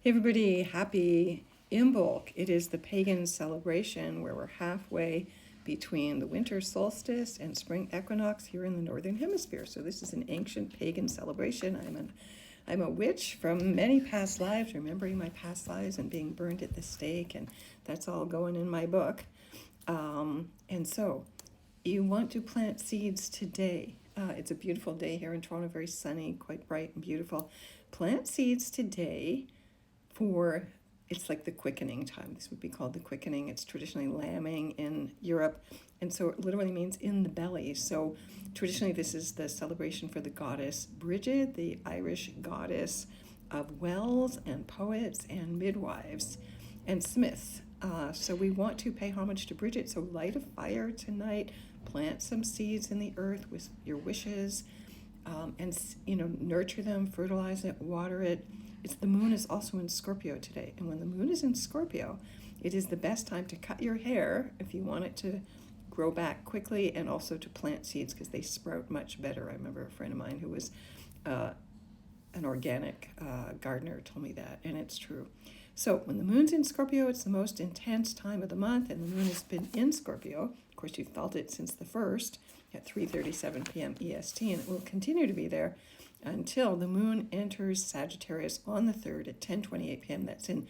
Hey everybody, happy Imbolc. It is the pagan celebration where we're halfway between the winter solstice and spring equinox here in the northern hemisphere. So this is an ancient pagan celebration. I'm a witch from many past lives, remembering my past lives and being burned at the stake, and that's all going in my book. And so you want to plant seeds today. It's a beautiful day here in Toronto, very sunny, quite bright and beautiful. Plant seeds today for, it's like the quickening time. This would be called the quickening. It's traditionally lambing in Europe, and so it literally means in the belly. So traditionally this is the celebration for the goddess Bridget, the Irish goddess of wells and poets and midwives and smiths. So we want to pay homage to Bridget. So light a fire tonight, plant some seeds in the earth with your wishes, and nurture them, fertilize it, water it. The moon is also in Scorpio today, and when the moon is in Scorpio, it is the best time to cut your hair if you want it to grow back quickly, and also to plant seeds because they sprout much better. I remember a friend of mine who was an organic gardener told me that, and it's true. So when the moon's in Scorpio, it's the most intense time of the month, and the moon has been in Scorpio. Of course, you've felt it since the 1st at 3:37 p.m. EST, and it will continue to be there until the moon enters Sagittarius on the 3rd at 10:28 p.m. That's in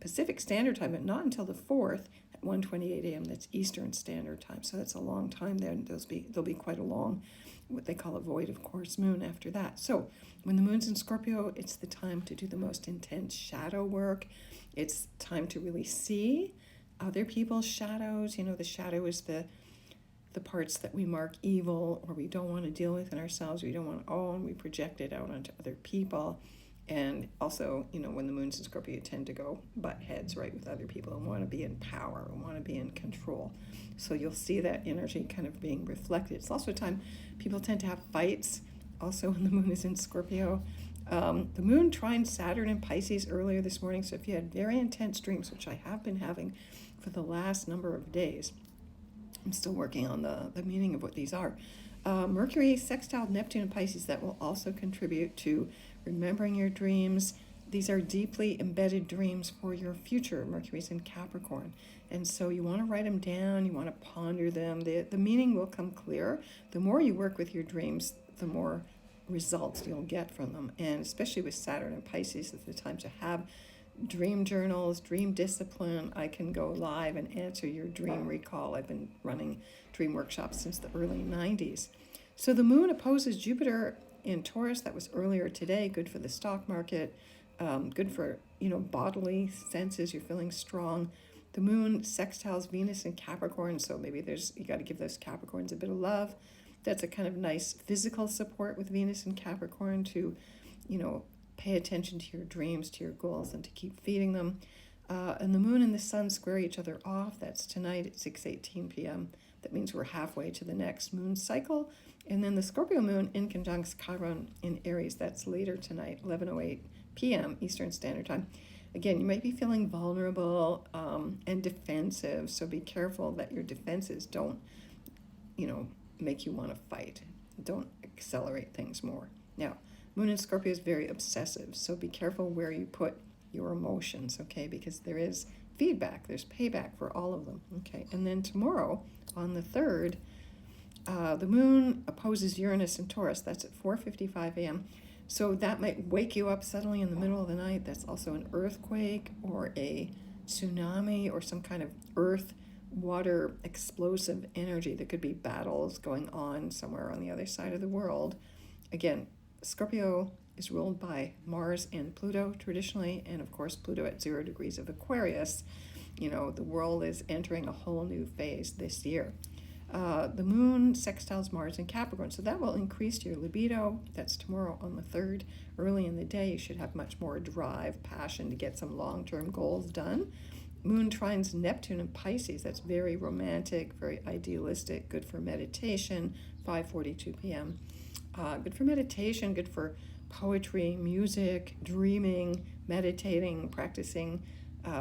Pacific Standard Time, but not until the 4th at 1:28 a.m. That's Eastern Standard Time. So that's a long time there, and there'll be quite a long, what they call a void of course moon after that. So when the moon's in Scorpio, it's the time to do the most intense shadow work. It's time to really see other people's shadows. The shadow is the parts that we mark evil or we don't want to deal with in ourselves, we don't want to own, we project it out onto other people. And also, when the moon's in Scorpio, you tend to go butt heads right with other people and want to be in power and want to be in control. So you'll see that energy kind of being reflected. It's also a time people tend to have fights also when the moon is in Scorpio. The moon trined Saturn in Pisces earlier this morning, so if you had very intense dreams, which I have been having for the last number of days, I'm still working on the meaning of what these are. Mercury sextile Neptune and Pisces, that will also contribute to remembering your dreams. These are deeply embedded dreams for your future. Mercury's in Capricorn. And so you want to write them down, you want to ponder them. The meaning will come clear. The more you work with your dreams, the more results you'll get from them. And especially with Saturn and Pisces, it's the time to have dream journals, dream discipline. I can go live and answer your dream recall. I've been running dream workshops since the early 90s. So the moon opposes Jupiter in Taurus. That was earlier today. Good for the stock market. Good for, bodily senses. You're feeling strong. The moon sextiles Venus in Capricorn. So maybe you got to give those Capricorns a bit of love. That's a kind of nice physical support with Venus in Capricorn to, pay attention to your dreams, to your goals, and to keep feeding them. And the moon and the sun square each other off. That's tonight at 6:18 p.m. That means we're halfway to the next moon cycle. And then the Scorpio moon in conjunct Chiron in Aries. That's later tonight, 11:08 p.m. Eastern Standard Time. Again, you might be feeling vulnerable and defensive. So be careful that your defenses don't, make you want to fight. Don't accelerate things more. Now, Moon in Scorpio is very obsessive, so be careful where you put your emotions, okay? Because there is feedback, there's payback for all of them, okay? And then tomorrow, on the 3rd, the moon opposes Uranus in Taurus. That's at 4:55 a.m. So that might wake you up suddenly in the middle of the night. That's also an earthquake or a tsunami or some kind of earth water explosive energy. There could be battles going on somewhere on the other side of the world. Again, Scorpio is ruled by Mars and Pluto traditionally, and of course Pluto at 0 degrees of Aquarius. The world is entering a whole new phase this year. The moon sextiles Mars in Capricorn, so that will increase your libido. That's tomorrow on the 3rd. Early in the day, you should have much more drive, passion to get some long-term goals done. Moon trines Neptune in Pisces. That's very romantic, very idealistic, good for meditation, 5:42 p.m. Good for meditation, good for poetry, music, dreaming, meditating, practicing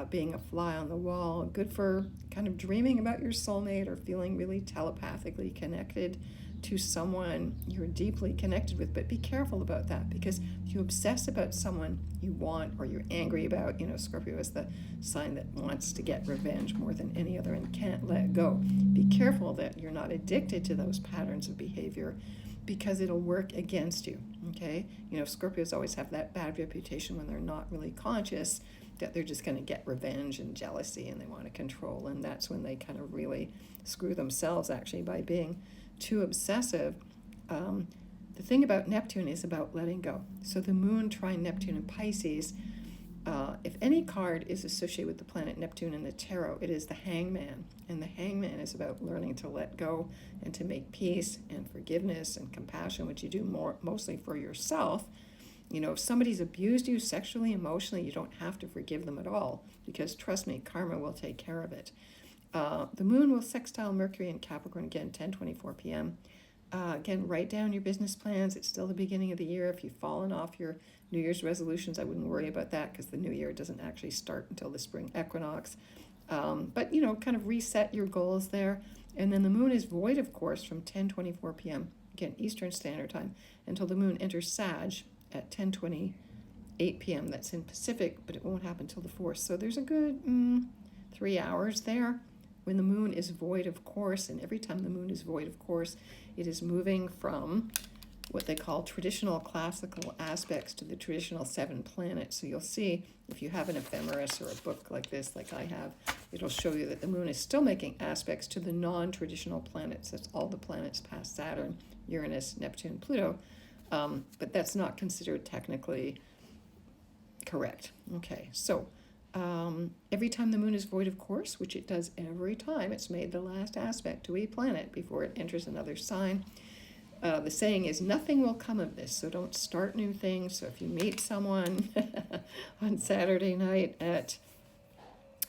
being a fly on the wall. Good for kind of dreaming about your soulmate or feeling really telepathically connected to someone you're deeply connected with. But be careful about that, because if you obsess about someone you want or you're angry about, Scorpio is the sign that wants to get revenge more than any other and can't let go. Be careful that you're not addicted to those patterns of behavior, because it'll work against you, okay? Scorpios always have that bad reputation when they're not really conscious, that they're just going to get revenge and jealousy and they want to control, and that's when they kind of really screw themselves, actually, by being too obsessive. The thing about Neptune is about letting go. So the moon trine Neptune in Pisces, if any card is associated with the planet Neptune in the tarot, it is the Hangman. And the Hangman is about learning to let go and to make peace and forgiveness and compassion, which you do mostly for yourself. If somebody's abused you sexually, emotionally, you don't have to forgive them at all, because trust me, karma will take care of it. The moon will sextile Mercury in Capricorn again, 10:24 p.m. Again, write down your business plans. It's still the beginning of the year. If you've fallen off your New Year's resolutions, I wouldn't worry about that, because the new year doesn't actually start until the spring equinox. But, kind of reset your goals there. And then the moon is void, of course, from 10:24 p.m., again, Eastern Standard Time, until the moon enters Sag at 10:28 p.m. That's in Pacific, but it won't happen till the 4th. So there's a good 3 hours there when the moon is void of course. And every time the moon is void of course, it is moving from what they call traditional classical aspects to the traditional 7 planets. So you'll see, if you have an ephemeris or a book like this, like I have, it'll show you that the moon is still making aspects to the non-traditional planets. That's all the planets past Saturn, Uranus, Neptune, Pluto. But that's not considered technically correct. Okay, so every time the moon is void of course, which it does every time, it's made the last aspect to a planet before it enters another sign. The saying is, nothing will come of this, so don't start new things. So if you meet someone on Saturday night at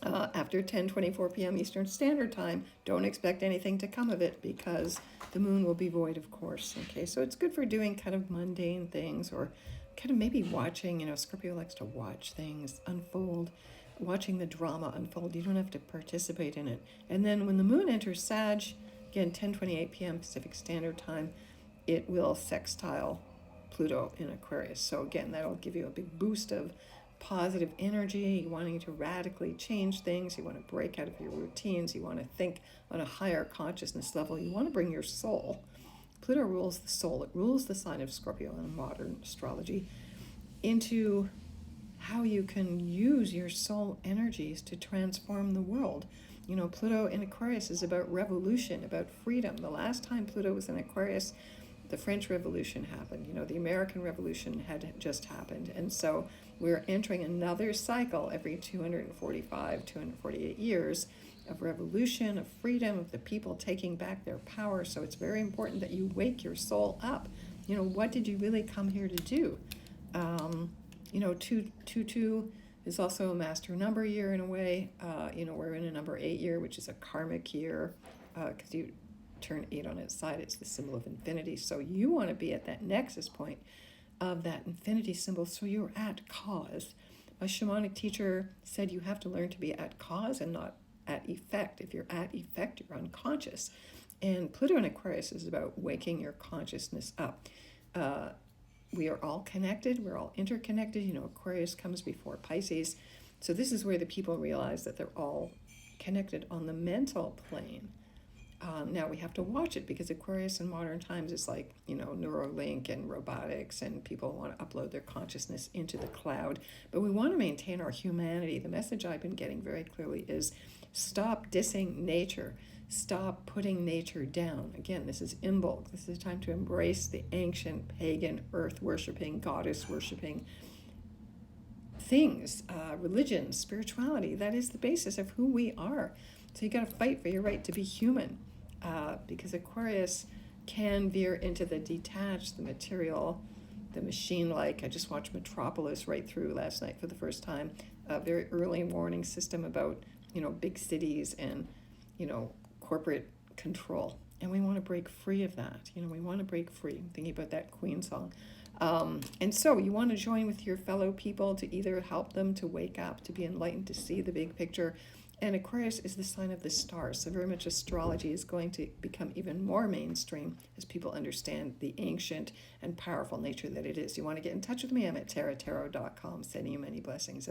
after 10:24 p.m. Eastern Standard Time, don't expect anything to come of it, because the moon will be void of course. Okay, so it's good for doing kind of mundane things, or kind of maybe watching, Scorpio likes to watch things unfold, watching the drama unfold. You don't have to participate in it. And then when the moon enters Sag, again, 10:28 p.m. Pacific Standard Time, it will sextile Pluto in Aquarius. So again, that'll give you a big boost of positive energy, wanting to radically change things. You want to break out of your routines. You want to think on a higher consciousness level. You want to bring your soul. Pluto rules the soul. It rules the sign of Scorpio in modern astrology, into how you can use your soul energies to transform the world. Pluto in Aquarius is about revolution, about freedom. The last time Pluto was in Aquarius, the French Revolution happened. The American Revolution had just happened. And so we're entering another cycle every 245, 248 years of revolution, of freedom, of the people taking back their power. So it's very important that you wake your soul up. What did you really come here to do? 222 is also a master number year in a way. We're in a number 8 year, which is a karmic year, because you turn 8 on its side. It's the symbol of infinity. So you want to be at that nexus point of that infinity symbol, so you're at cause. My shamanic teacher said you have to learn to be at cause and not at effect. If you're at effect, you're unconscious. And Pluto in Aquarius is about waking your consciousness up. We are all connected. We're all interconnected. Aquarius comes before Pisces. So this is where the people realize that they're all connected on the mental plane. Now we have to watch it, because Aquarius in modern times is like, Neuralink and robotics, and people want to upload their consciousness into the cloud. But we want to maintain our humanity. The message I've been getting very clearly is, stop dissing nature. Stop putting nature down. Again, this is Imbolc. This is time to embrace the ancient pagan, earth-worshipping, goddess-worshipping things, religion, spirituality. That is the basis of who we are. So you got to fight for your right to be human, because Aquarius can veer into the detached, the material, the machine-like. I just watched Metropolis right through last night for the first time. A very early warning system about, big cities and, corporate control. And we want to break free of that. We want to break free. I'm thinking about that Queen song. And so you want to join with your fellow people to either help them to wake up, to be enlightened, to see the big picture, And Aquarius is the sign of the stars, so very much astrology is going to become even more mainstream as people understand the ancient and powerful nature that it is. You want to get in touch with me? I'm at taratarot.com, sending you many blessings.